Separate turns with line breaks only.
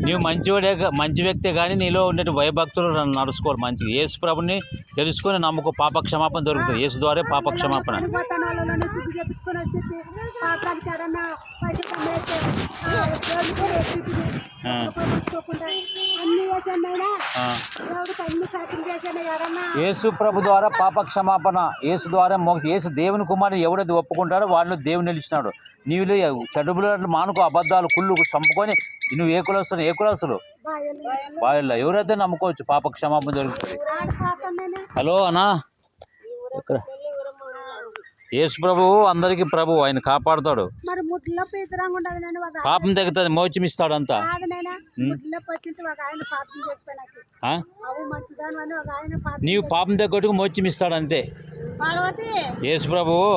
నువ్వు మంచి వ్యక్తే కానీ నీలో ఉండే భయభక్తులు నడుచుకోవాలి మంచిగా. యేసు ప్రభుని తెలుసుకొని నమ్ముకో, పాప క్షమాపణ దొరుకుతుంది. యేసు ద్వారా పాప క్షమాపణ. యేసు ప్రభు ద్వారా పాప క్షమాపణ, యేసు ద్వారా యేసు దేవుని కుమారుని ఎవడైతే ఒప్పుకుంటాడో వాళ్ళు దేవుని నిలిచినాడు. నీవు చెడుపులు మానుకో, అబద్ధాలు కుళ్ళు చంపుకొని నువ్వు ఏ కులస్తులు వాళ్ళు ఎవరైతే నమ్ముకోవచ్చు, పాప క్షమాపణ దొరుకుతుంది. హలో అన్నా, ఇక్కడ యేసు ప్రభువు అందరికి ప్రభు, ఆయన కాపాడుతాడు. పాపం తగ్గుతుంది, మోచం ఇస్తాడు అంతా. నీవు పాపం తగ్గట్టుకు మోచం ఇస్తాడు అంతే యేసు ప్రభువు.